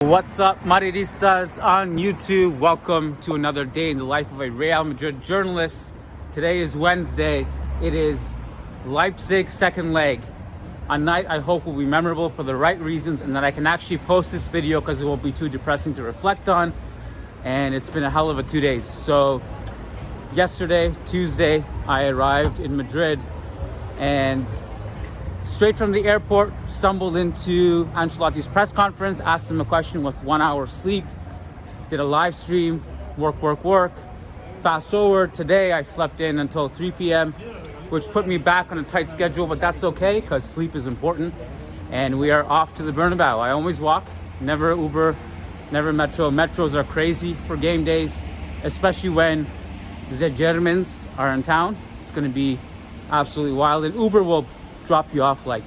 What's up, Madridistas on YouTube? Welcome to another day in the life of a Real Madrid journalist. Today is Wednesday. It is Leipzig second leg. A night I hope will be memorable for the right reasons and that I can actually post this video because it won't be too depressing to reflect on. And it's been a hell of a 2 days. So yesterday, Tuesday, I arrived in Madrid and straight from the airport, stumbled into Ancelotti's press conference, asked him a question with 1 hour sleep, did a live stream, work. Fast forward, today I slept in until 3 p.m., which put me back on a tight schedule, but that's okay because sleep is important. And we are off to the Bernabeu. I always walk, never Uber, never Metro. Metros are crazy for game days, especially when the Germans are in town. It's going to be absolutely wild. And Uber will drop you off like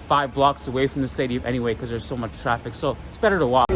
5 blocks away from the stadium anyway because there's so much traffic. So it's better to walk.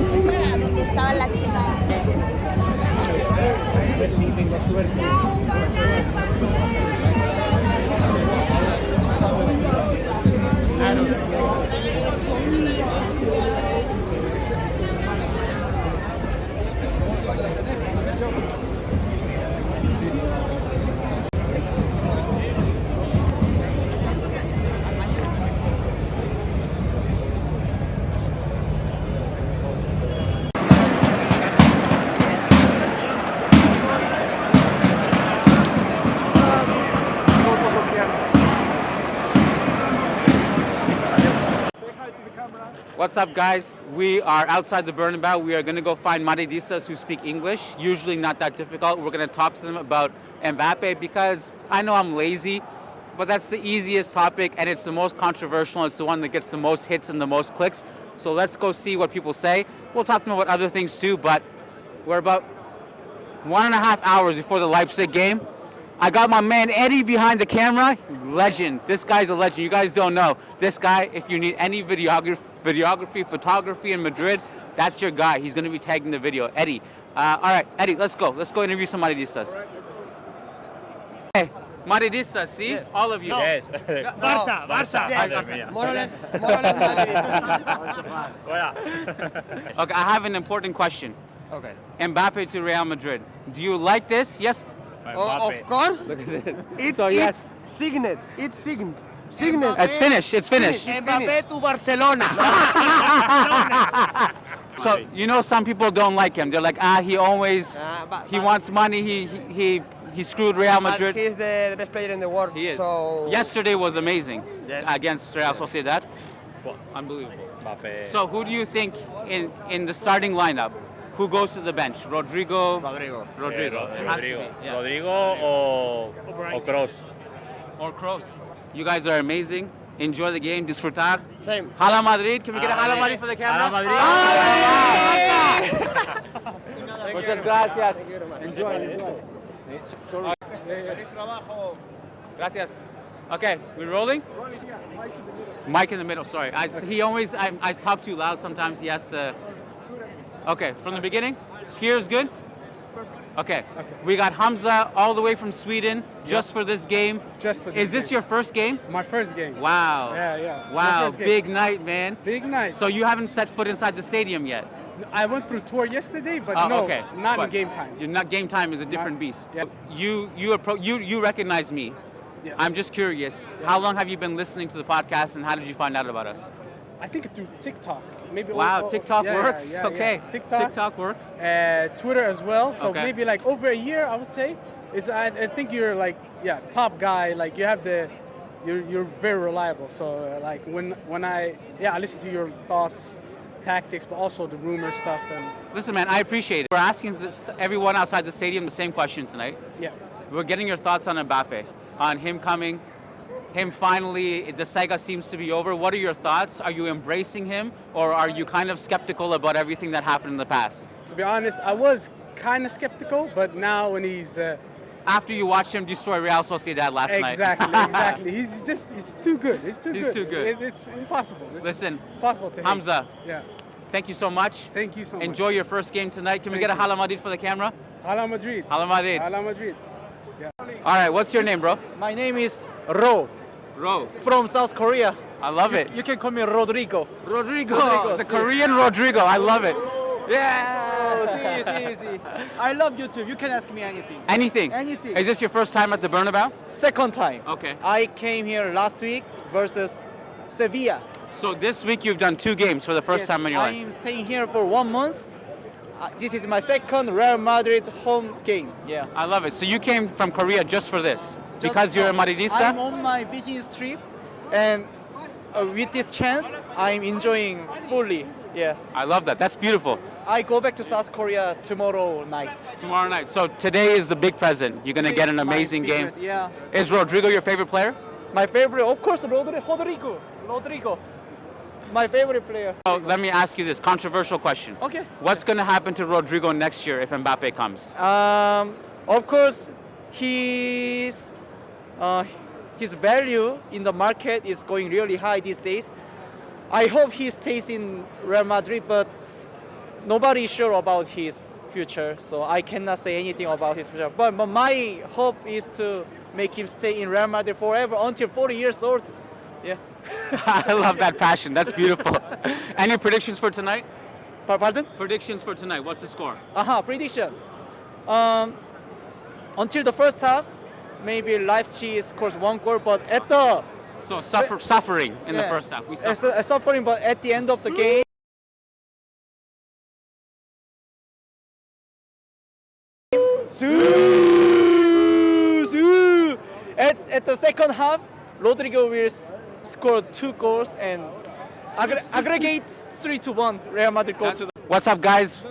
What's up, guys? We are outside the Bernabeu. We are going to go find Madridistas who speak English. Usually not that difficult. We're going to talk to them about Mbappe because I know I'm lazy, but that's the easiest topic and it's the most controversial. It's the one that gets the most hits and the most clicks. So let's go see what people say. We'll talk to them about other things too, but we're about 1.5 hours before the Leipzig game. I got my man Eddie behind the camera. Legend. This guy's a legend. You guys don't know. This guy, if you need any videography, photography in Madrid, that's your guy. He's going to be tagging the video. Eddie. All right, Eddie, let's go. Let's go interview some Madridistas. Hey, Madridistas, see? Yes. All of you. No. Yes. Barça. Yes. More or less Madrid. Okay, I have an important question. Okay. Mbappe to Real Madrid. Do you like this? Yes? Of course. Look at this. It's signed. It's signed. It's finished. It's finished. Mbappe to Barcelona. So, you know, some people don't like him. They're like, he always, he wants money. He screwed Real Madrid. He's the best player in the world. He is. So yesterday was amazing. Yes. Against Real Sociedad. Unbelievable. Mbappe. So who do you think in the starting lineup? Who goes to the bench? Rodrigo. Rodrigo or Kroos. Or Kroos. You guys are amazing. Enjoy the game. Disfrutar. Same. Hala Madrid. Can we get a Hala Madrid for the camera? Hala Madrid. Muchas gracias. Enjoy. Gracias. Okay, we're rolling? Mike in the middle, sorry. I talk too loud sometimes. He has to. Okay, from the beginning? Here's good? Okay. We got Hamza all the way from Sweden just for this game. Just for this Is this game. Your first game? My first game. Wow. Yeah. It's my Wow, first game. big night, man. Big night. So you haven't set foot inside the stadium yet? I went through tour yesterday, but okay. not But in game time. Game time is a different beast. Yeah. You recognize me. Yeah. I'm just curious. How long have you been listening to the podcast and how did you find out about us? I think through TikTok. Maybe. Wow, TikTok works? Yeah, okay. Yeah. TikTok works. Twitter as well. So Okay. maybe like over a year, I would say. I think you're like, top guy. Like you have you're very reliable. So like when I listen to your thoughts, tactics, but also the rumor stuff. And Listen, man, I appreciate it. We're asking everyone outside the stadium the same question tonight. yeah. We're getting your thoughts on Mbappe, on him coming, him finally, the saga seems to be over. What are your thoughts? Are you embracing him or are you kind of skeptical about everything that happened in the past? To be honest, I was kind of skeptical, but now when he's after you watched him destroy Real Sociedad last night. Exactly. He's too good. He's too good. It's impossible. Listen, impossible to hate. Hamza. Yeah. Thank you so much. Thank you so much. Enjoy your first game tonight. Can we get a Hala Madrid for the camera? Hala Madrid. Hala Madrid. Hala Madrid. Yeah. All right, what's your name, bro? My name is Ro. Ro. From South Korea. I love it. You can call me Rodrigo. Rodrigo. The Korean Rodrigo. I love it. Yeah. See. I love YouTube. You can ask me anything. Anything? Anything. Is this your first time at the Bernabeu? Second time. Okay. I came here last week versus Sevilla. So this week you've done 2 games for the first Yes, time in your life. I'm staying here for 1 month. This is my second Real Madrid home game. Yeah. I love it. So you came from Korea just for this? Because you're a Madridista? I'm on my business trip, and with this chance, I'm enjoying fully. Yeah. I love that. That's beautiful. I go back to South Korea tomorrow night. Tomorrow night. So today is the big present. You're going to get an amazing game. Yeah. Is Rodrigo your favorite player? My favorite, of course, Rodrigo. My favorite player. Oh, let me ask you this controversial question. Okay. What's going to happen to Rodrigo next year if Mbappe comes? Of course, his value in the market is going really high these days. I hope he stays in Real Madrid, but nobody is sure about his future, so I cannot say anything about his future. But my hope is to make him stay in Real Madrid forever until 40 years old. Yeah. I love that passion. That's beautiful. Any predictions for tonight? Pardon? Predictions for tonight. What's the score? Prediction. Until the first half, maybe Leipzig scores 1 goal, but at the So suffering in the first half. We suffer. suffering, but at the end of the game. At the second half, Rodrigo will score 2 goals and aggregate 3-1. Real Madrid go to the What's up, guys?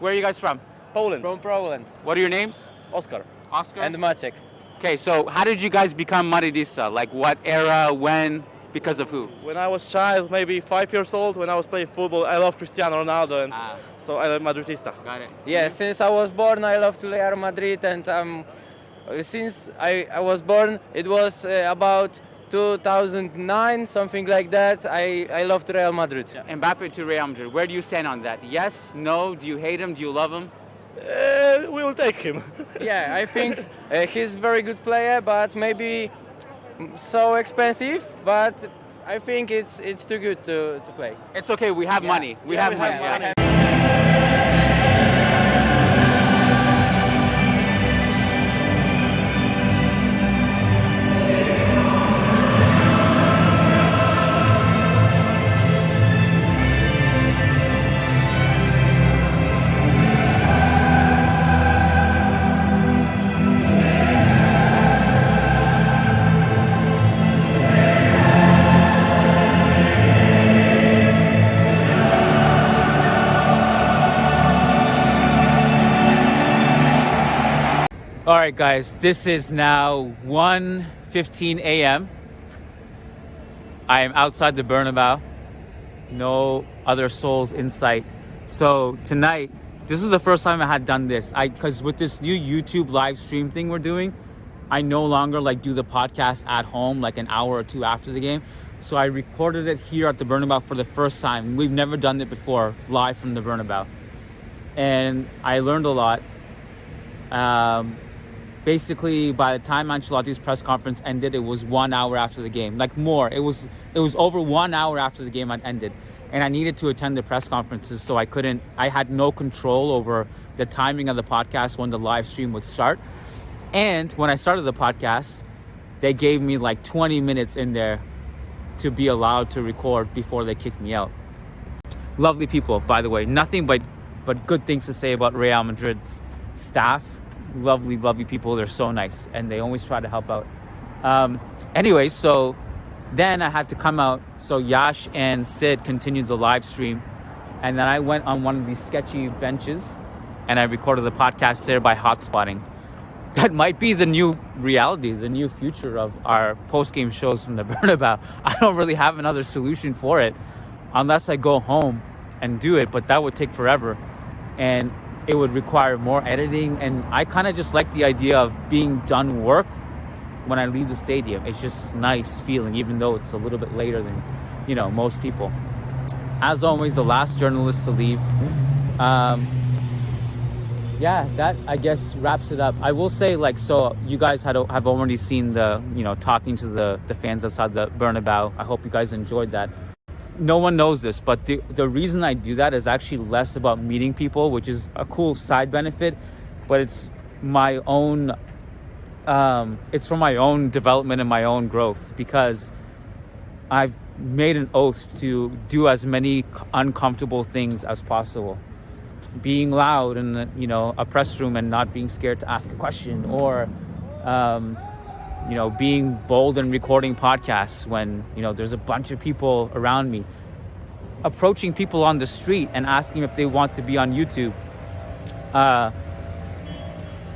Where are you guys from? Poland. From Poland. What are your names? Oscar. Oscar? And Maciek. Okay, so how did you guys become Madridista? Like what era, when, because of who? When I was child, maybe 5 years old, when I was playing football, I love Cristiano Ronaldo, and so I love Madridista. Got it. Yeah, since I was born, I love to Real Madrid, and since I was born, it was about 2009, something like that. I loved Real Madrid. Mbappe to Real Madrid. Where do you stand on that? Yes, no, do you hate him, do you love him? We will take him. Yeah, I think he's a very good player, but maybe so expensive. But I think it's too good to play. It's okay, we have money. We have money. money. All right, guys, this is now 1:15 a.m. I am outside the Bernabeu. No other souls in sight. So tonight, this is the first time I had done this. Because with this new YouTube live stream thing we're doing, I no longer do the podcast at home like an hour or 2 after the game. So I recorded it here at the Bernabeu for the first time. We've never done it before, live from the Bernabeu. And I learned a lot. Basically, by the time Ancelotti's press conference ended, it was 1 hour after the game. More. It was over 1 hour after the game had ended. And I needed to attend the press conferences, so I had no control over the timing of the podcast when the live stream would start. And when I started the podcast, they gave me 20 minutes in there to be allowed to record before they kicked me out. Lovely people, by the way. Nothing but good things to say about Real Madrid's staff. Lovely people. They're so nice, and they always try to help out. Anyway, so then I had to come out. So Yash and Sid continued the live stream, and then I went on one of these sketchy benches, and I recorded the podcast there by hotspotting. That might be the new reality, the new future of our post-game shows from the Bernabeu. I don't really have another solution for it, unless I go home and do it, but that would take forever, and it would require more editing, and I kind of just like the idea of being done work when I leave the stadium. It's just nice feeling, even though it's a little bit later than, most people. As always, the last journalist to leave. That I guess wraps it up. I will say, so you guys have already seen the, talking to the fans outside the Bernabeu. I hope you guys enjoyed that. no one knows this, but the reason I do that is actually less about meeting people, which is a cool side benefit, but it's my own, it's for my own development and my own growth, because I've made an oath to do as many uncomfortable things as possible. Being loud in a press room and not being scared to ask a question, or being bold and recording podcasts when there's a bunch of people around me, approaching people on the street and asking if they want to be on YouTube,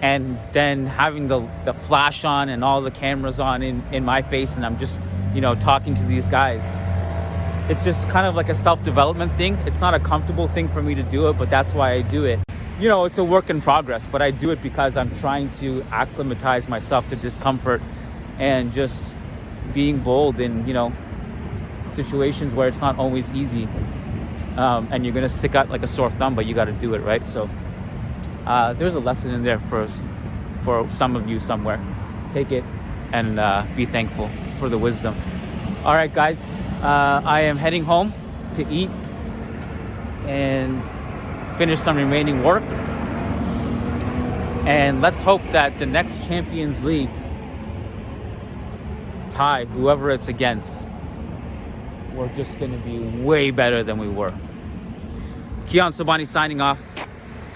and then having the flash on and all the cameras on in my face, and I'm just talking to these guys. It's just kind of like a self-development thing. It's not a comfortable thing for me to do it, but that's why I do it. It's a work in progress, but I do it because I'm trying to acclimatize myself to discomfort and just being bold in, situations where it's not always easy. And you're going to stick out like a sore thumb, but you got to do it, right? So there's a lesson in there for some of you somewhere. Take it and be thankful for the wisdom. All right, guys, I am heading home to eat and finish some remaining work. And let's hope that the next Champions League tie, whoever it's against, we're just going to be way better than we were. Kiyan Sobhani signing off.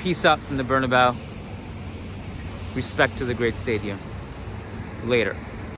Peace out from the Bernabeu. Respect to the great stadium. Later.